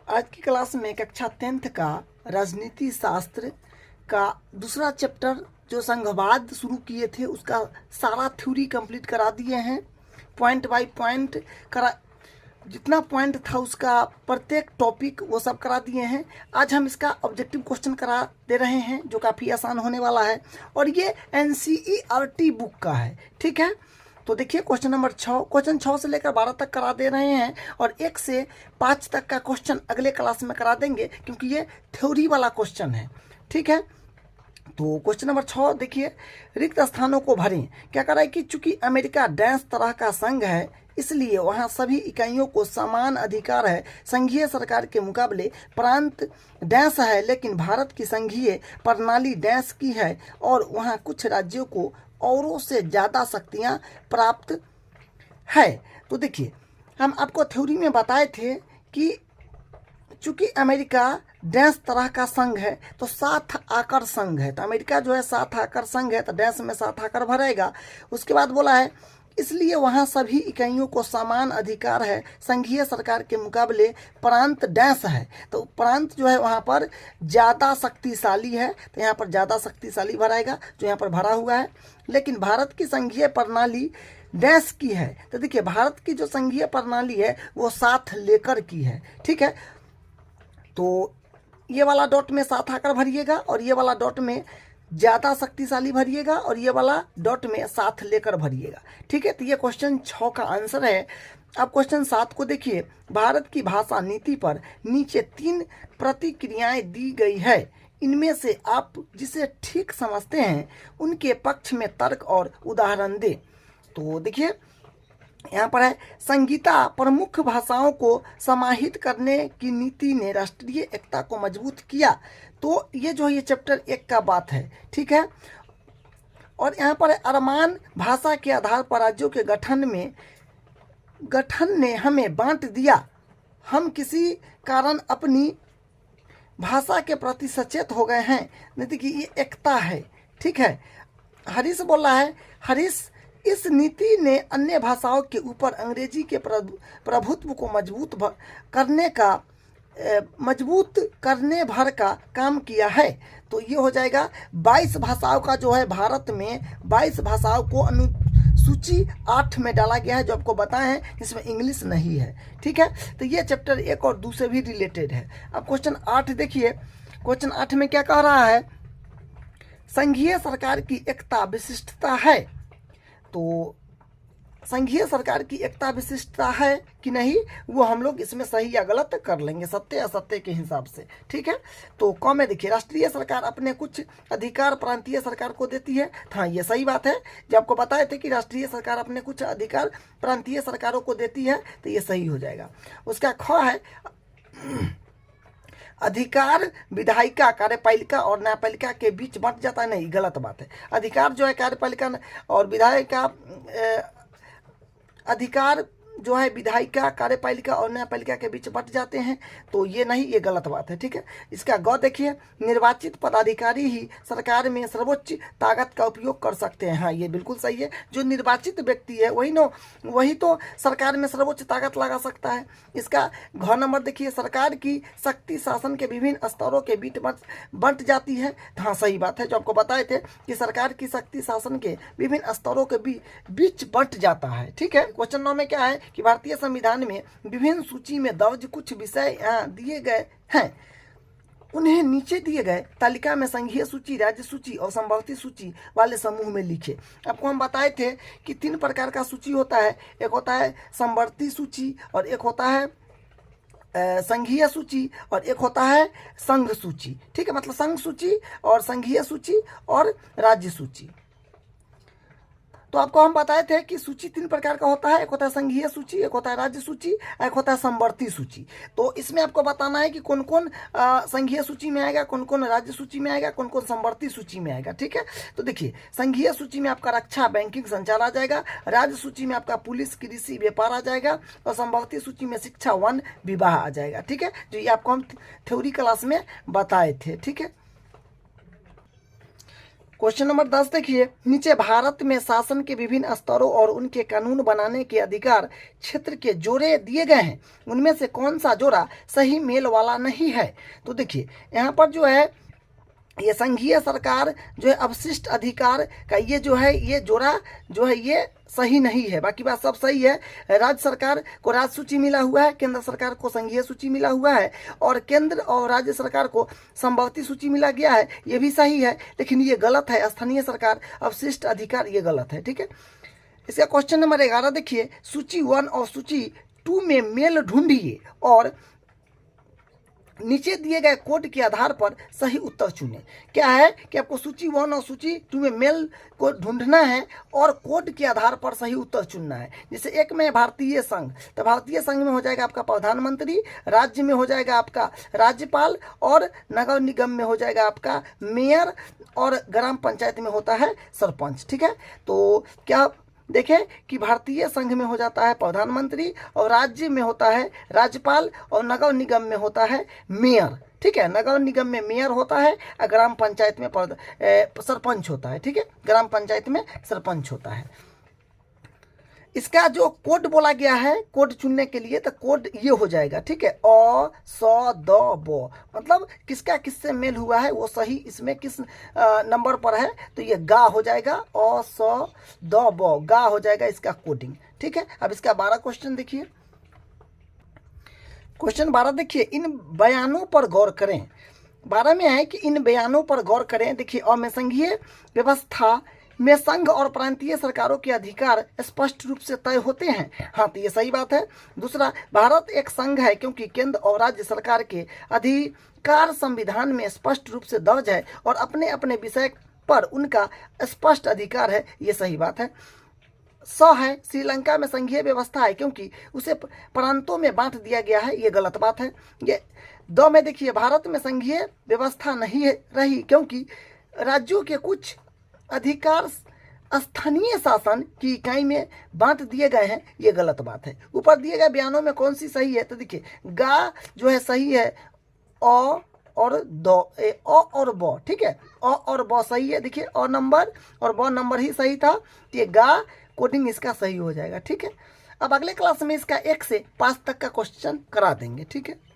आज की क्लास में कक्षा 10th का राजनीति शास्त्र का दूसरा चैप्टर जो संघवाद शुरू किए थे उसका सारा थ्योरी कंप्लीट करा दिए हैं। पॉइंट बाय पॉइंट करा, जितना पॉइंट था उसका प्रत्येक टॉपिक वो सब करा दिए हैं। आज हम इसका ऑब्जेक्टिव क्वेश्चन करा दे रहे हैं जो काफ़ी आसान होने वाला है और ये NCERT बुक का है। ठीक है, तो देखिए क्वेश्चन नंबर 6, क्वेश्चन 6 से लेकर 12 तक करा दे रहे हैं और 1 से 5 तक का क्वेश्चन अगले क्लास में करा देंगे क्योंकि ये थ्योरी वाला क्वेश्चन है। ठीक है, तो क्वेश्चन नंबर 6 देखिए, रिक्त स्थानों को भरें। क्या करा है कि चूंकि अमेरिका डैश तरह का संघ है इसलिए वहाँ सभी इकाइयों को समान अधिकार है। संघीय सरकार के मुकाबले प्रांत डैश है लेकिन भारत की संघीय प्रणाली डैश की है और वहाँ कुछ राज्यों को औरों से ज़्यादा शक्तियाँ प्राप्त है। तो देखिए हम आपको थ्योरी में बताए थे कि चूंकि अमेरिका डैश तरह का संघ है तो साथ आकर संघ है, तो अमेरिका जो है साथ आकर संघ है तो डैश में साथ आकर भरेगा। उसके बाद बोला है इसलिए वहाँ सभी इकाइयों को समान अधिकार है। संघीय सरकार के मुकाबले प्रांत डैश है, तो प्रांत जो है वहाँ पर ज़्यादा शक्तिशाली है तो यहाँ पर ज़्यादा शक्तिशाली भराएगा जो यहाँ पर भरा हुआ है। लेकिन भारत की संघीय प्रणाली डैश की है, तो देखिए भारत की जो संघीय प्रणाली है वो साथ लेकर की है। ठीक है, तो ये वाला डॉट में साथ आकर भरिएगा और ये वाला डॉट में ज़्यादा शक्तिशाली भरिएगा और ये वाला डॉट में साथ लेकर भरिएगा। ठीक है, तो ये क्वेश्चन 6 का आंसर है। अब क्वेश्चन 7 को देखिए, भारत की भाषा नीति पर नीचे 3 प्रतिक्रियाएं दी गई है। इनमें से आप जिसे ठीक समझते हैं उनके पक्ष में तर्क और उदाहरण दें। तो देखिए यहाँ पर है, संगीता प्रमुख भाषाओं को समाहित करने की नीति ने राष्ट्रीय एकता को मजबूत किया। तो ये जो है ये चैप्टर 1 का बात है। ठीक है, और यहाँ पर अरमान भाषा के आधार पर राज्यों के गठन ने हमें बांट दिया। हम किसी कारण अपनी भाषा के प्रति सचेत हो गए हैं। नीति की ये एकता है। ठीक है, हरीश बोल रहा है, हरीश इस नीति ने अन्य भाषाओं के ऊपर अंग्रेजी के प्रभुत्व को मजबूत करने भर का काम किया है। तो ये हो जाएगा 22 भाषाओं का जो है भारत में 22 भाषाओं को अनुसूची 8 में डाला गया है जो आपको बताए हैं, जिसमें इंग्लिश नहीं है। ठीक है, तो ये चैप्टर 1 और 2 से भी रिलेटेड है। अब क्वेश्चन 8 देखिए, क्वेश्चन 8 में क्या कह रहा है, संघीय सरकार की एकता विशिष्टता है। तो संघीय सरकार की एकता विशिष्टता है कि नहीं वो हम लोग इसमें सही या गलत कर लेंगे सत्य असत्य के हिसाब से। ठीक है, तो क में देखिए, राष्ट्रीय सरकार अपने कुछ अधिकार प्रांतीय सरकार को देती है। हाँ ये सही बात है, जब आपको बताए थे कि राष्ट्रीय सरकार अपने कुछ अधिकार प्रांतीय सरकारों को देती है तो ये सही हो जाएगा। उसका ख है, अधिकार विधायिका कार्यपालिका और न्यायपालिका के बीच बंट जाता है। नहीं, गलत बात है। अधिकार जो है कार्यपालिका और विधायिका, अधिकार जो है विधायिका कार्यपालिका और न्यायपालिका के बीच बंट जाते हैं, तो ये नहीं, ये गलत बात है। ठीक है, इसका ग देखिए, निर्वाचित पदाधिकारी ही सरकार में सर्वोच्च ताकत का उपयोग कर सकते हैं। हाँ ये बिल्कुल सही है, जो निर्वाचित व्यक्ति है वही तो सरकार में सर्वोच्च ताकत लगा सकता है। इसका घ नंबर देखिए, सरकार की शक्ति शासन के विभिन्न स्तरों के बीच बंट जाती है। हाँ सही बात है, जो आपको बताए थे कि सरकार की शक्ति शासन के विभिन्न स्तरों के बीच बंट जाता है। ठीक है, क्वेश्चन 9 में क्या है कि भारतीय संविधान में विभिन्न सूची में दर्ज कुछ विषय यहाँ दिए गए हैं, उन्हें नीचे दिए गए तालिका में संघीय सूची, राज्य सूची और समवर्ती सूची वाले समूह में लिखे। आपको हम बताए थे कि 3 प्रकार का सूची होता है, एक होता है समवर्ती सूची और एक होता है संघीय सूची और एक होता है संघ सूची। ठीक है, मतलब संघ सूची और संघीय सूची और राज्य सूची। तो आपको हम बताए थे कि सूची 3 प्रकार का होता है, एक होता है संघीय सूची, एक होता है राज्य सूची, एक होता है समवर्ती सूची। तो इसमें आपको बताना है कि कौन कौन संघीय सूची में आएगा, कौन कौन राज्य सूची में आएगा, कौन कौन समवर्ती सूची में आएगा। ठीक है, तो देखिए संघीय सूची में आपका रक्षा बैंकिंग संचार आ जाएगा, राज्य सूची में आपका पुलिस कृषि व्यापार आ जाएगा और समवर्ती सूची में शिक्षा वन विवाह आ जाएगा। ठीक है, जो ये आपको हम थ्योरी क्लास में बताए थे। ठीक है, क्वेश्चन नंबर 10 देखिए, नीचे भारत में शासन के विभिन्न स्तरों और उनके कानून बनाने के अधिकार क्षेत्र के जोड़े दिए गए हैं, उनमें से कौन सा जोड़ा सही मेल वाला नहीं है। तो देखिए यहाँ पर जो है ये संघीय सरकार जो है अवशिष्ट अधिकार का ये जो है ये जोड़ा जो है ये सही नहीं है, बाकी बात सब सही है। राज्य सरकार को राज्य सूची मिला हुआ है, केंद्र सरकार को संघीय सूची मिला हुआ है, और केंद्र और राज्य सरकार को संभवती सूची मिला गया है, ये भी सही है। लेकिन ये गलत है, स्थानीय सरकार अवशिष्ट अधिकार ये गलत है, ठीक है। इसका क्वेश्चन नंबर 11 देखिए, सूची 1 और सूची 2 में मेल ढूंढिए और नीचे दिए गए कोड के आधार पर सही उत्तर चुने। क्या है कि आपको सूची 1 और सूची 2 में मेल को ढूंढना है और कोड के आधार पर सही उत्तर चुनना है। जैसे एक में भारतीय संघ, तो भारतीय संघ में हो जाएगा आपका प्रधानमंत्री, राज्य में हो जाएगा आपका राज्यपाल, और नगर निगम में हो जाएगा आपका मेयर, और ग्राम पंचायत में होता है सरपंच, ठीक है। तो क्या देखें कि भारतीय संघ में हो जाता है प्रधानमंत्री, और राज्य में होता है राज्यपाल, और नगर निगम में होता है मेयर, ठीक है। नगर निगम में मेयर होता है और ग्राम पंचायत में सरपंच होता है, ठीक है। ग्राम पंचायत में सरपंच होता है। इसका जो कोड बोला गया है कोड चुनने के लिए, तो कोड ये हो जाएगा, ठीक है। अ स द ब, मतलब किसका किससे मेल हुआ है वो सही इसमें किस नंबर पर है, तो ये गा हो जाएगा, अ स द ब, गा हो जाएगा इसका कोडिंग, ठीक है। अब इसका 12 क्वेश्चन देखिए। क्वेश्चन 12 देखिए, इन बयानों पर गौर करें। 12 में है कि इन बयानों पर गौर करें। देखिए, अ में संघीय व्यवस्था में संघ और प्रांतीय सरकारों के अधिकार स्पष्ट रूप से तय होते हैं। हाँ, तो ये सही बात है। दूसरा, भारत एक संघ है क्योंकि केंद्र और राज्य सरकार के अधिकार संविधान में स्पष्ट रूप से दर्ज है और अपने अपने विषय पर उनका स्पष्ट अधिकार है, ये सही बात है। स है, श्रीलंका में संघीय व्यवस्था है क्योंकि उसे प्रांतों में बांट दिया गया है, ये गलत बात है। ये द में देखिए, भारत में संघीय व्यवस्था नहीं रही क्योंकि राज्यों के कुछ अधिकार स्थानीय शासन की इकाई में बांट दिए गए हैं, ये गलत बात है। ऊपर दिए गए बयानों में कौन सी सही है, तो देखिए गा जो है सही है, अ और द, अ और ब, ठीक है। अ और ब सही है, देखिए अ नंबर और ब नंबर ही सही था, तो ये गा कोडिंग इसका सही हो जाएगा, ठीक है। अब अगले क्लास में इसका 1 से 5 तक का क्वेश्चन करा देंगे, ठीक है।